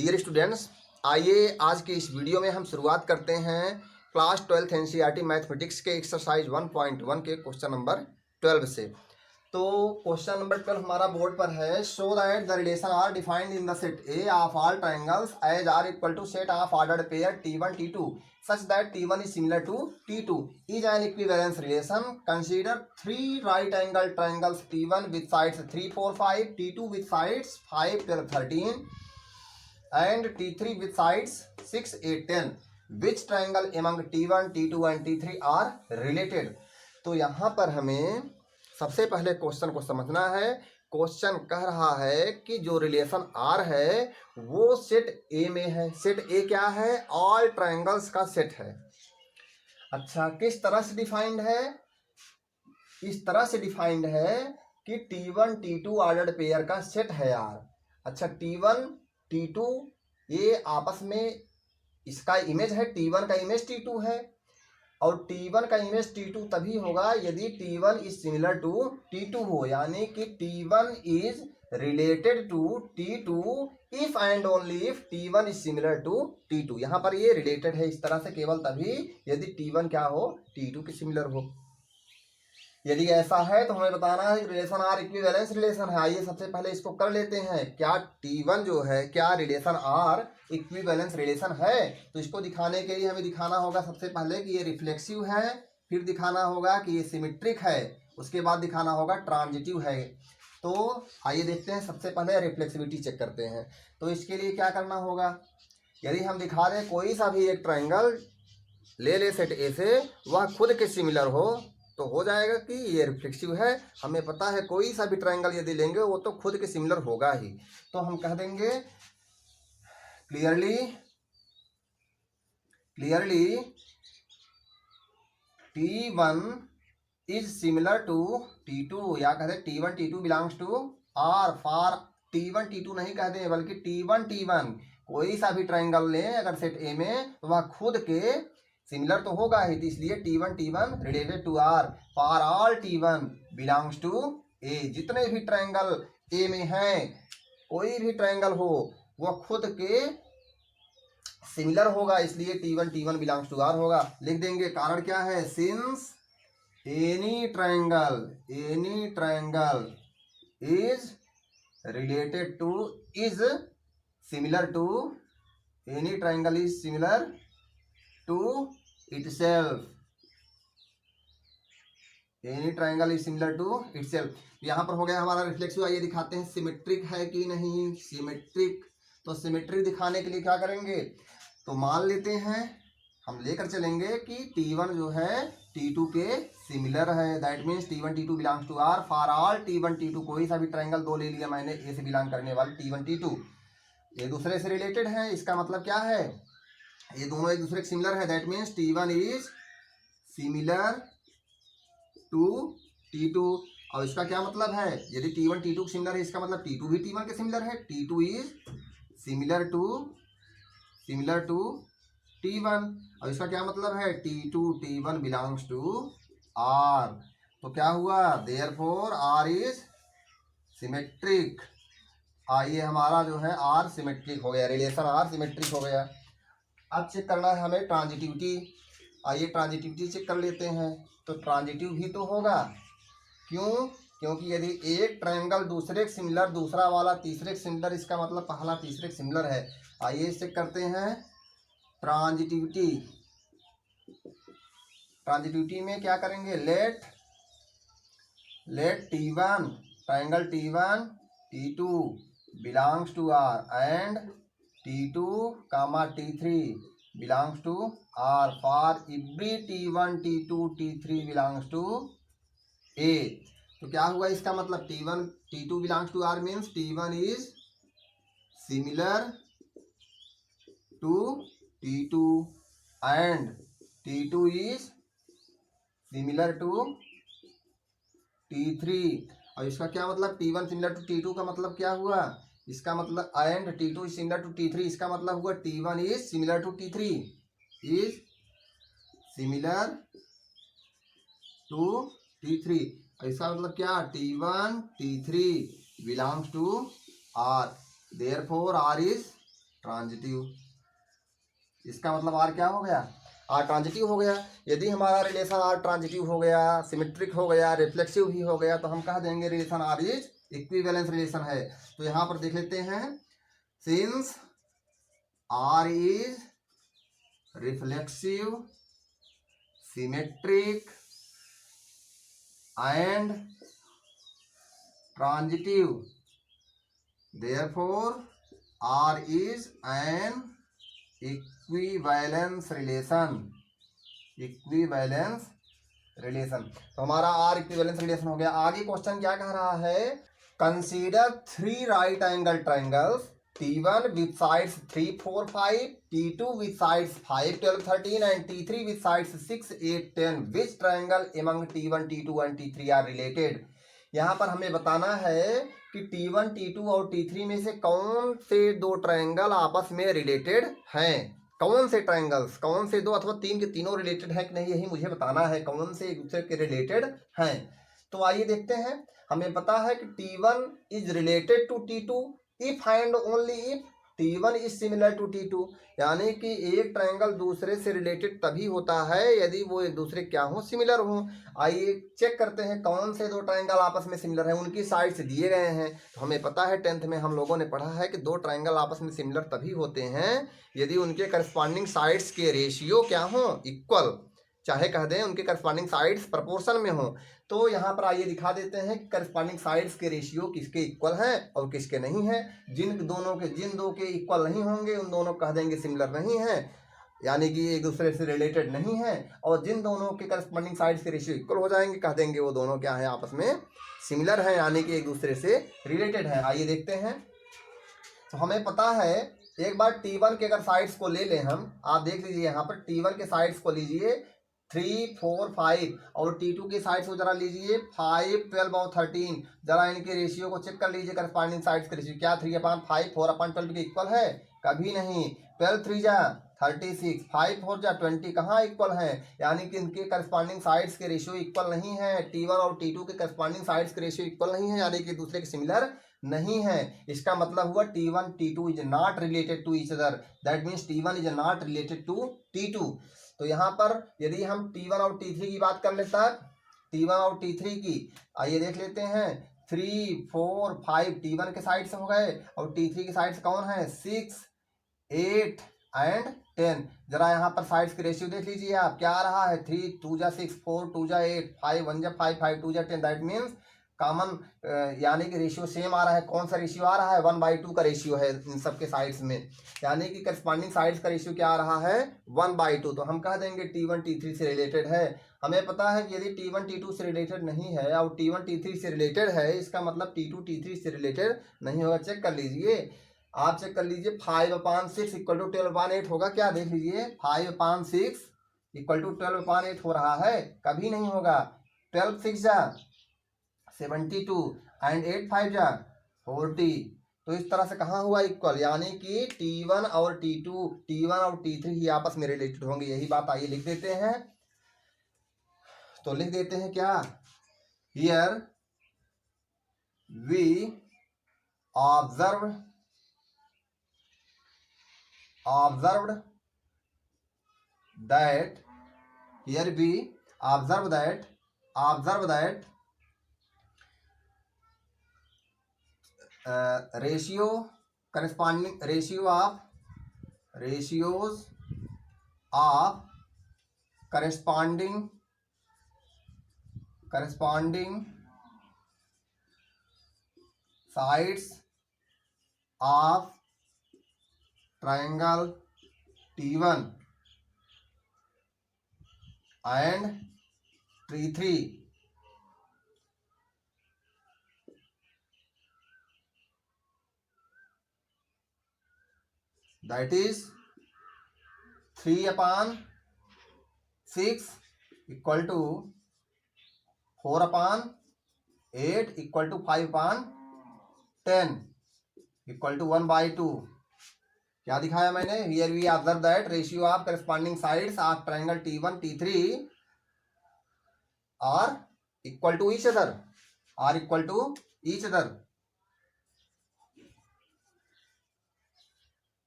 Dear students, आइए आज के इस वीडियो में हम शुरुआत करते हैं क्लास 12th एनसीईआरटी मैथमेटिक्स के एक्सरसाइज 1.1 के क्वेश्चन नंबर 12 से। तो क्वेश्चन नंबर 12 हमारा बोर्ड पर है। Show that the relation R defined in the set A of all triangles as R equal to set of ordered pair T1 T2 such that T1 is similar to T2 is an equivalence relation. Consider three right angle triangles, T1 with sides 3 4 5, T2 with sides 5 12 13 and T3 with sides 6 8 10. Which triangle among T1 T2 and T3 are related? तो यहाँ पर हमें सबसे पहले question को समझना है। Question कह रहा है कि जो रिलेशन आर है वो सेट ए में है। सेट ए क्या है? ऑल ट्रायंगल्स का सेट है। अच्छा, किस तरह से डिफाइंड है? इस तरह से डिफाइंड है कि T1 T2 ऑर्डर्ड पेयर का सेट है यार। अच्छा, T1 T2 ये आपस में इसका इमेज है, T1 का इमेज T2 है और T1 का इमेज T2 तभी होगा यदि T1 is similar to T2 हो, यानी कि T1 is related to T2 if and only if T1 is similar to T2। यहाँ पर ये रिलेटेड है इस तरह से केवल तभी यदि T1 क्या हो? T2 के सिमिलर हो। यदि ऐसा है तो हमें बताना है रिलेशन आर इक्विवेलेंस रिलेशन है। आइए सबसे पहले इसको कर लेते हैं। क्या T1 जो है क्या रिलेशन आर इक्विवेलेंस रिलेशन है? तो इसको दिखाने के लिए हमें दिखाना होगा सबसे पहले कि ये रिफ्लेक्सिव है, फिर दिखाना होगा कि ये सिमेट्रिक है, उसके बाद दिखाना होगा ट्रांजिटिव है। तो आइए देखते हैं, सबसे पहले रिफ्लेक्सिविटी चेक करते हैं। तो इसके लिए क्या करना होगा? यदि हम दिखा दें कोई सा भी एक ट्राइंगल ले सेट ए से, वह खुद के सिमिलर हो तो हो जाएगा कि ये रिफ्लेक्सिव है। हमें पता है कोई सा भी ट्रायंगल यदि लेंगे वो तो खुद के सिमिलर होगा ही। तो हम कह देंगे clearly T1 is similar to T2, या कहते T1 T2 belongs to R for T1 T2 नहीं कहते बल्कि T1 T1। कोई सा भी ट्रायंगल लें अगर सेट ए में तो वह खुद के सिमिलर तो होगा ही, तो इसलिए T1 T1 related to R for all T1 belongs to a. जितने भी ट्रायंगल ए में हैं, कोई भी ट्रायंगल हो वह खुद के सिमिलर होगा, इसलिए T1 T1 belongs to R होगा। लिख देंगे कारण क्या है? Since any triangle is related to is similar to any triangle is similar to itself, any triangle is similar to itself. यहाँ पर हो गया हमारा रिफ्लेक्सिव। आइए दिखाते हैं सिमेट्रिक है कि नहीं। सिमेट्रिक, तो सिमेट्रिक दिखाने के लिए क्या करेंगे? तो मान लेते हैं, हम लेकर चलेंगे कि T1 जो है T2 के सिमिलर है। That means T1 T2 belongs to R for all T1 T2। कोई सा भी ट्रायंगल दो ले लिया मैंने ए से बिलोंग करने वाले T1 T2, ये दूसरे से रिलेटेड है। इसका मतलब क्या है? ये दोनों एक दूसरे के सिमिलर है। That means T1 is similar to T2। और इसका क्या मतलब है? यदि T1 T2 सिमिलर है, इसका मतलब T2 भी T1 के सिमिलर है। T2 is similar to T1। और इसका क्या मतलब है? T2 T1 belongs to R। तो क्या हुआ? Therefore R is symmetric. आइए हमारा जो है R सिमेट्रिक हो गया, रिलेशन R सिमेट्रिक हो गया। अब चेक करना है हमें ट्रांजिटिविटी। आइए ट्रांजिटिविटी चेक कर लेते हैं। तो ट्रांजिटिव भी तो होगा, क्यों? क्योंकि यदि एक ट्रायंगल दूसरे के सिमिलर, दूसरा वाला तीसरे के सिमिलर, इसका मतलब पहला तीसरे के सिमिलर है। आइए चेक करते हैं ट्रांजिटिविटी। ट्रांजिटिविटी में क्या करेंगे? Let T1 triangle T1 T2 belongs to R and T2, T3 belongs to R for every T1 T2 T3 belongs to A। तो क्या हुआ इसका मतलब? T1 T2 belongs to R means T1 is similar to T2 and T2 is similar to T3। और इसका क्या मतलब? T1 similar to T2 का मतलब क्या हुआ? इसका मतलब and T2 is similar to T3, इसका मतलब हुआ T1 is similar to T3 is similar to T3। इसका मतलब क्या? T1 T3 belongs to R, therefore R is transitive. इसका मतलब आर क्या हो गया, आर ट्रांजिटिव हो गया। यदि हमारा रिलेशन आर ट्रांजिटिव हो गया, सिमेट्रिक हो गया, रिफ्लेक्सिव भी हो गया, तो हम कह देंगे relation R is equivalence relation है। तो यहाँ पर देख लेते हैं, since R is reflexive, symmetric and transitive, therefore R is an equivalence relation, equivalence relation. तो हमारा आर इक्विवेलेंस रिलेशन हो गया। आगे क्वेश्चन क्या कह रहा है, consider 3 right angle triangles T1 with sides 3, 4, 5, T2 with sides 5, 12, 13 and T3 with sides 6, 8, 10. Which triangle among T1, T2 and T3 are related? यहाँ पर हमें बताना है कि T1, T2 और T3 में से कौन से दो ट्रायंगल आपस में रिलेटेड हैं। कौन से ट्रायंगल्स, कौन से दो अथवा तीन के तीनों रिलेटेड है कि नहीं, यही मुझे बताना है, कौन से एक दूसरे के रिलेटेड हैं। तो आइए देखते हैं। हमें पता है कि T1 is related to T2 if and only if T1 is similar to T2, यानी कि एक ट्रायंगल दूसरे से रिलेटेड तभी होता है यदि वो एक दूसरे क्या हो, सिमिलर हो। आइए चेक करते हैं कौन से दो ट्रायंगल आपस में सिमिलर हैं, उनकी साइड्स दिए गए हैं। तो हमें पता है 10th में हम लोगों ने पढ़ा है कि दो ट्रायंगल आपस में सिमिलर तभी होते हैं यदि उनके करस्पॉन्डिंग साइड्स के रेशियो क्या हो, इक्वल, चाहे कह दें उनके करस्पॉन्डिंग साइड्स प्रोपोर्शन में हो। तो यहाँ पर आइए दिखा देते हैं कि करस्पॉन्डिंग साइड्स के रेशियो किसके इक्वल हैं और किसके नहीं हैं। जिन दो के इक्वल नहीं होंगे उन दोनों कह देंगे सिमिलर नहीं है, यानी कि एक दूसरे से रिलेटेड नहीं है। और जिन दोनों के करस्पॉन्डिंग साइड्स के रेशियो इक्वल हो जाएंगे कह देंगे वो दोनों क्या है, आपस में सिमिलर हैं, यानी कि एक दूसरे से रिलेटेड है। आइए देखते हैं। तो हमें पता है, एक बार T1 के अगर साइड्स को ले लें हम, आप देख लीजिए यहाँ पर T1 के साइड्स को लीजिए 3, 4, 5 और T2 के साइड्स को जरा लीजिए 5, 12 और 13। जरा इनके रेशियो को चेक कर लीजिए, करस्पॉन्डिंग साइड्स के रेशियो क्या 3/5, 4/12 के इक्वल है, कभी नहीं। 12 3 जा 36, 5 4 जा 20, कहाँ इक्वल है, यानी कि इनके करस्पॉन्डिंग साइड्स के रेशियो इक्वल नहीं है। T1 और T2 के करस्पॉन्डिंग साइड्स के रेशियो इक्वल नहीं है, यानी कि दूसरे के सिमिलर नहीं है। इसका मतलब हुआ T1 T2 is not related to each other, that means T1 is not related to T2। तो यहाँ पर यदि हम T1 और T3 की बात कर लेता है, T1 और T3 की, आइए देख लेते हैं। 3, 4, 5 T1 के साइड से हो गए और T3 के साइड से कौन है, 6, 8 एंड 10। जरा यहाँ पर साइड्स के रेशियो देख लीजिए आप, क्या आ रहा है, 3 2 जा 6, 4 2 जा 8, 5 1 जा 5, 5 2 जा 10, दैट मीन्स कॉमन, यानी कि रेशियो सेम आ रहा है। कौन सा रेशियो आ रहा है, 1/2 का रेशियो है इन सब के साइड्स में, यानी कि करस्पॉन्डिंग साइड्स का रेशियो क्या आ रहा है, 1/2। तो हम कह देंगे T1 T3 से रिलेटेड है। हमें पता है कि यदि T1 T2 से रिलेटेड नहीं है और T1 T3 से रिलेटेड है, इसका मतलब T2 T3 से रिलेटेड नहीं होगा। चेक कर लीजिए, आप चेक कर लीजिए, 5/6 इक्वल टू 12/8 होगा क्या, देख लीजिए 5/6 इक्वल टू 12/8 हो रहा है, कभी नहीं होगा। 12 6 जा 72 एंड 8 5 जा 40। तो इस तरह से कहाँ हुआ इक्वल, यानी कि T1 और T2, T1 और T3 ही आपस में रिलेटेड होंगे, यही बात। आइए लिख देते हैं। तो लिख देते हैं क्या, here we observed that, here we observe that ratios of corresponding sides of triangle T1 and T3 that is 3/6 equal to 4/8 equal to 5/10 equal to 1/2। क्या दिखाया मैंने, here we observe that ratio of corresponding sides of triangle T1 T3 are equal to each other,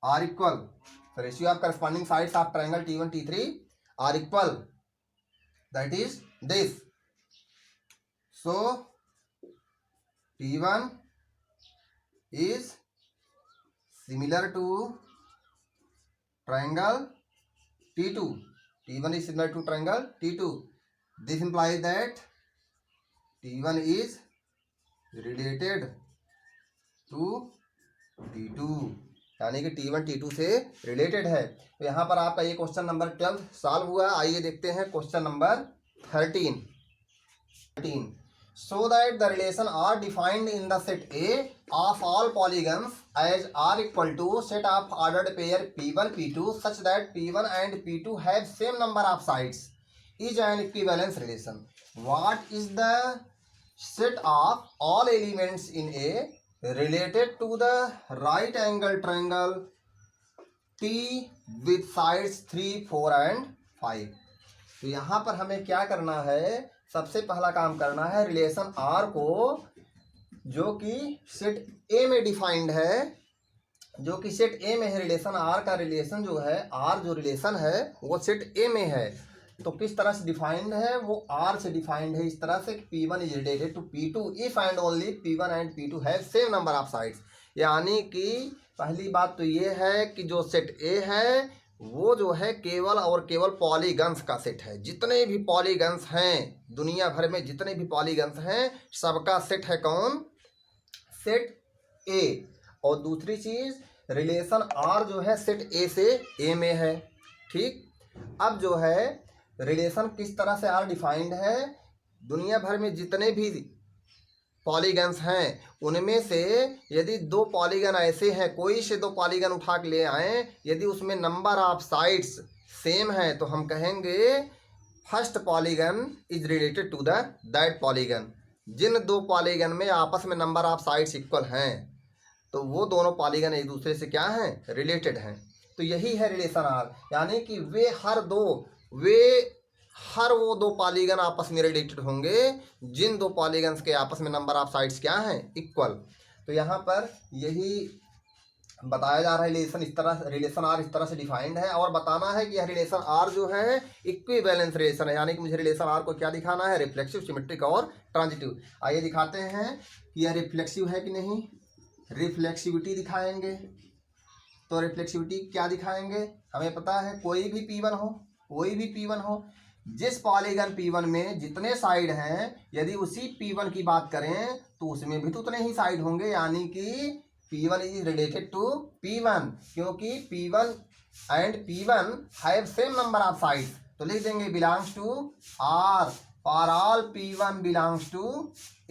are equal, the ratio of corresponding sides of triangle T1 T3 are equal, that is this. So T1 is similar to triangle T2. T1 is similar to triangle T2. This implies that T1 is related to T2, यानी कि T1 T2 से related है। तो यहाँ पर आपका ये question number 12 solve हुआ। आइए देखते हैं question number 13। So that the relation R defined in the set A of all polygons as R equal to set of ordered pair P1 P2 such that P1 and P2 have same number of sides is an equivalence relation. What is the set of all elements in A related to the right angle triangle T with sides 3, 4 and 5? तो यहाँ पर हमें क्या करना है, सबसे पहला काम करना है रिलेशन आर को, जो कि सेट ए में डिफाइंड है, जो कि सेट ए में है। रिलेशन आर का रिलेशन जो है, आर जो रिलेशन है वो सेट ए में है। तो किस तरह से डिफाइंड है, वो आर से डिफाइंड है इस तरह से कि P1 is related to P2 if and only P1 and P2 have same number of sides. यानी कि पहली बात तो ये है कि जो सेट ए है वो जो है केवल और केवल पॉलीगन्स का सेट है। जितने भी पॉलीगन्स हैं दुनिया भर में, जितने भी पॉलीगन्स हैं सबका सेट है कौन, सेट ए। और दूसरी चीज रिलेशन आर जो है सेट ए से ए में है। ठीक, अब जो है रिलेशन किस तरह से आर डिफाइंड है, दुनिया भर में जितने भी पॉलीगन्स हैं उनमें से यदि दो पॉलीगन ऐसे हैं, कोई से दो पॉलीगन उठा के ले आए, यदि उसमें नंबर ऑफ साइड्स सेम है तो हम कहेंगे first polygon is related to that polygon. जिन दो पॉलीगन में आपस में नंबर ऑफ साइड्स इक्वल हैं तो वो दोनों पॉलीगन एक दूसरे से क्या हैं, रिलेटेड हैं। तो यही है रिलेशन आर, यानी कि हर वो दो पॉलीगन आपस में रिलेटेड होंगे जिन दो पॉलीगन्स के आपस में नंबर ऑफ साइड्स क्या हैं, इक्वल। तो यहाँ पर यही बताया जा रहा है रिलेशन इस तरह, रिलेशन आर इस तरह से डिफाइंड है। और बताना है कि यह रिलेशन आर जो है इक्विवेलेंस रिलेशन है, यानी कि मुझे रिलेशन आर को क्या दिखाना है, रिफ्लेक्सिव, सिमेट्रिक और ट्रांजिटिव। आइए दिखाते हैं कि यह रिफ्लेक्सिव है कि नहीं। रिफ्लेक्सिविटी दिखाएंगे, तो रिफ्लेक्सिविटी क्या दिखाएंगे, हमें पता है कोई भी P1 हो, जिस पॉलीगन P1 में जितने साइड हैं, यदि उसी P1 की बात करें तो उसमें भी तो उतने ही साइड होंगे, यानी कि P1 is related to P1, क्योंकि P1 and P1 have same number of side. तो लिख देंगे belongs to R for all P1 belongs to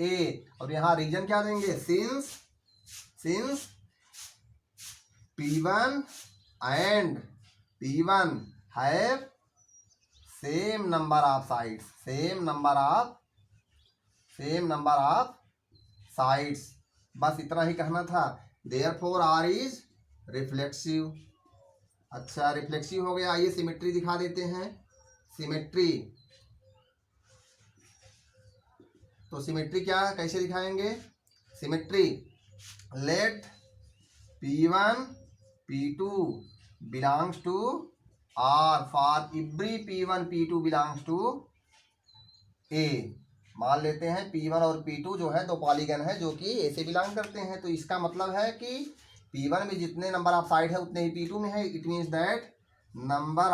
A। और यहाँ रीजन क्या देंगे, since P1 and P1 have same number of sides, same number of sides. बस इतना ही कहना था। Therefore R is reflexive. अच्छा, रिफ्लेक्सिव हो गया। आइए सिमेट्री दिखा देते हैं। सिमेट्री, तो सिमेट्री क्या कैसे दिखाएंगे, symmetry let P1 P2 belongs to R for every P1 P2 belongs to A। मान लेते हैं P1 और P2 जो है दो पॉलीगन है जो कि A से बिलोंग करते हैं, तो इसका मतलब है कि P1 में जितने नंबर ऑफ साइड है उतने ही P2 में है। It means that number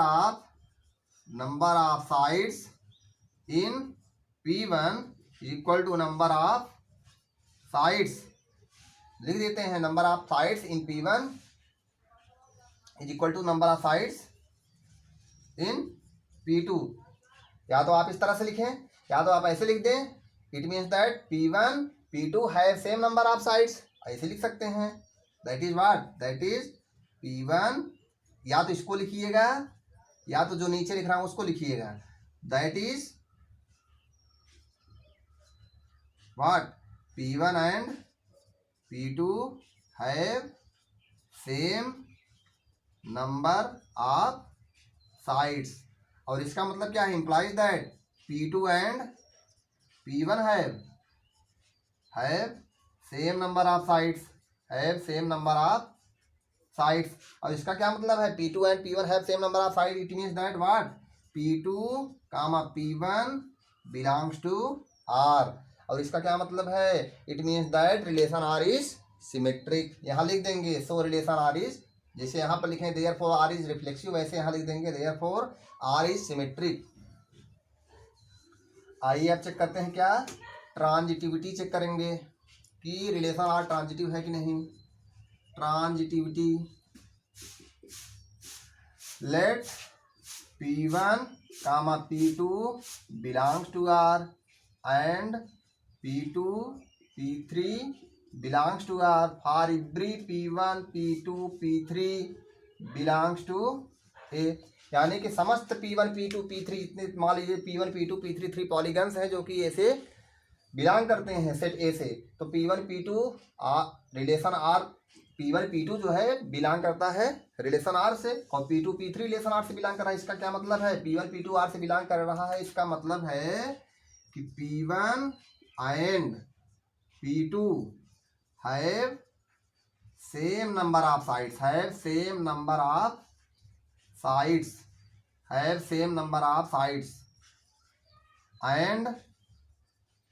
of sides in P1 equal to number of sides, लिख देते हैं number of sides in P1 is equal to number of sides in P2। या तो आप इस तरह से लिखें या तो आप ऐसे लिख दें, it means that P1 P2 have same number of sides, ऐसे लिख सकते हैं। That is what, that is P1, या तो इसको लिखिएगा या तो जो नीचे लिख रहा हूं उसको लिखिएगा। That is what, P1 and P2 have same number of sides. और इसका मतलब क्या है, implies that P2 and P1 have same number of sides, sides. और इसका क्या मतलब है, P2 and P1 have same number of side, it means that what, P2, P1 belongs to R। और इसका क्या मतलब है, it means that relation R is symmetric. यहाँ लिख देंगे सो रिलेशन R इज, जैसे यहाँ पर लिखें देयरफॉर R इज रिफ्लेक्सिव, वैसे यहाँ लिख देंगे देयरफॉर R इज सिमेट्रिक। आइए अब चेक करते हैं, क्या ट्रांजिटिविटी चेक करेंगे कि रिलेशन R ट्रांजिटिव है कि नहीं। Transitivity, let P1, P2 belongs to R and P2, P3 belongs to R for every P1, P2, P3 belongs to A। यानी कि समस्त P1, P2, P3 इतने, मान लीजिए P1, P2, P3 3 पॉलीगन्स हैं जो कि A से बिलोंग करते हैं, सेट A से। तो P1, P2 relation R, P1, P2 जो है बिलोंग करता है रिलेशन R से, और P2, P3 रिलेशन R से बिलोंग कर रहा है। इसका क्या मतलब है, P1, P2 R से बिलोंग कर रहा है, इसका मतलब है कि P1 and P2 have same number of sides, have same number of sides, have same number of sides and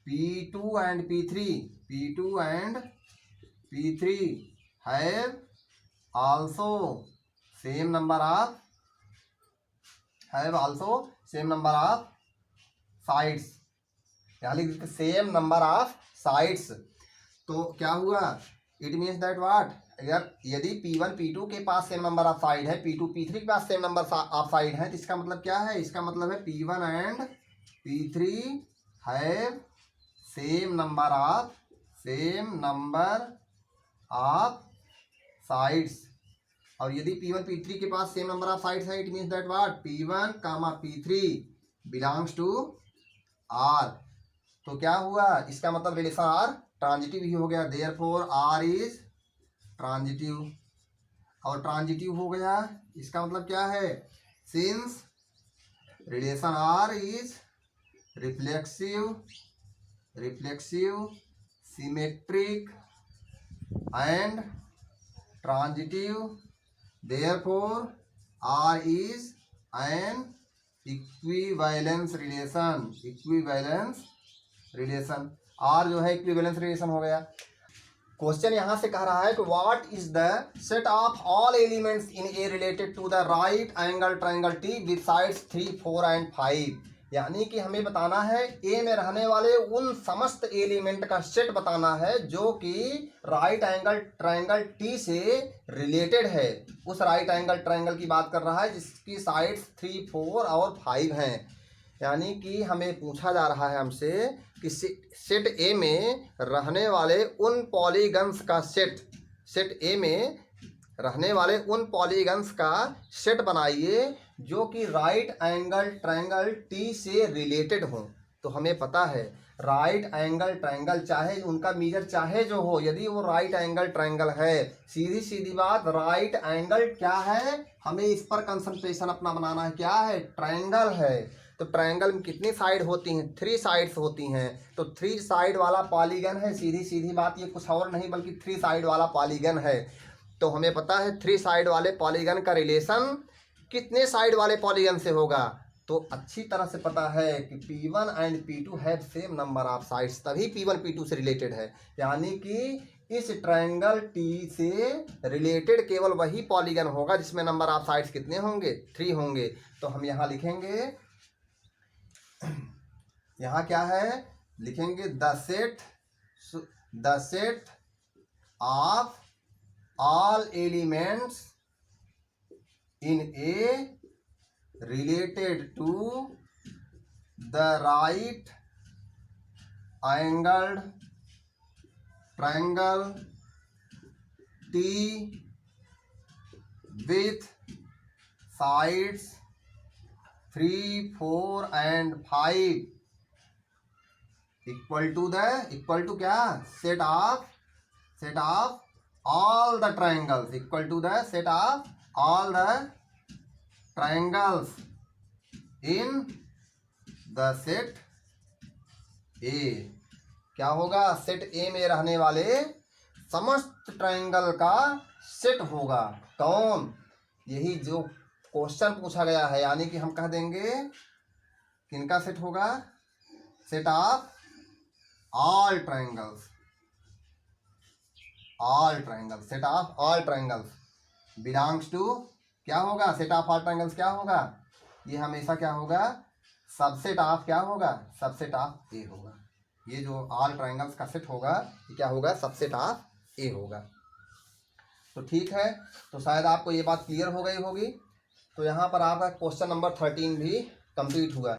P2 and P3 have also same number of sides। यहाँ लिख देते सेम नंबर ऑफ साइड्स। तो क्या हुआ, it means that what, अगर यदि P1, P2 के पास सेम नंबर ऑफ साइड है, P2, P3 के पास सेम नंबर ऑफ साइड है, तो इसका मतलब क्या है, इसका मतलब है P1 and P3 have same number of sides. और यदि P1, P3 के पास सेम नंबर ऑफ साइड्स है, it means that what, P1, P3 belongs to R। तो क्या हुआ, इसका मतलब रिलेशन R ट्रांजिटिव ही हो गया, देयरफॉर R इज ट्रांजिटिव। और ट्रांजिटिव हो गया, इसका मतलब क्या है, since relation R is reflexive, symmetric and transitive, therefore R is an equivalence relation. R जो है इक्विवेलेंस रिलेशन हो गया। क्वेश्चन यहाँ से कह रहा है कि what is the set of all elements in A related to the right angle triangle T with sides 3, 4 and 5। यानी कि हमें बताना है ए में रहने वाले उन समस्त एलिमेंट का सेट बताना है जो कि राइट एंगल ट्रायंगल T से रिलेटेड है। उस राइट एंगल ट्रायंगल की बात कर रहा है जिसकी साइड्स 3, 4 और 5 हैं। यानी कि हमें पूछा जा रहा है हमसे कि सेट ए में रहने वाले उन पॉलीगन्स का सेट ए में रहने वाले उन पॉलीगन्स का सेट बनाइए जो कि राइट एंगल ट्रायंगल T से रिलेटेड हो। तो हमें पता है राइट एंगल ट्रायंगल चाहे उनका मीजर चाहे जो हो, यदि वो राइट एंगल ट्रायंगल है, सीधी सीधी बात, राइट एंगल क्या है, हमें इस पर कंसंट्रेशन अपना बनाना है, क्या है, ट्रायंगल है। तो ट्रायंगल में कितनी साइड होती हैं, 3 साइड्स होती हैं। तो 3 साइड वाला पॉलीगन है, सीधी सीधी बात, ये कुछ और नहीं बल्कि 3 साइड वाला पॉलीगन है। तो हमें पता है 3 साइड वाले पॉलीगन का रिलेशन कितने साइड वाले पॉलीगन से होगा। तो अच्छी तरह से पता है कि P1 and P2 have same number of sides, तभी P1 P2 से रिलेटेड है। यानी कि इस ट्रायंगल T से रिलेटेड केवल वही पॉलीगन होगा जिसमें नंबर ऑफ साइड्स कितने होंगे, 3 होंगे। तो हम यहाँ लिखेंगे, यहाँ क्या है, लिखेंगे the set of all elements in A related to the right angled triangle T with sides 3, 4 and 5 equal to क्या, set of all the triangles, equal to the set of all the triangles in the set A। क्या होगा, set A में रहने वाले समस्त triangle का set होगा। कौन, यही जो क्वेश्चन पूछा गया है, यानी कि हम कह देंगे किनका सेट होगा, set of all triangles, all triangles, set of all triangles belongs to, क्या होगा, सेट ऑफ ऑल ट्रायंगल्स क्या होगा, ये हमेशा क्या होगा, सबसेट ऑफ क्या होगा, सबसेट ऑफ ए होगा। ये जो ऑल ट्रायंगल्स का सेट होगा ये क्या होगा, सबसेट ऑफ ए होगा। तो ठीक है, तो शायद आपको ये बात क्लियर हो गई होगी। तो यहाँ पर आपका क्वेश्चन नंबर 13 भी कंप्लीट हुआ।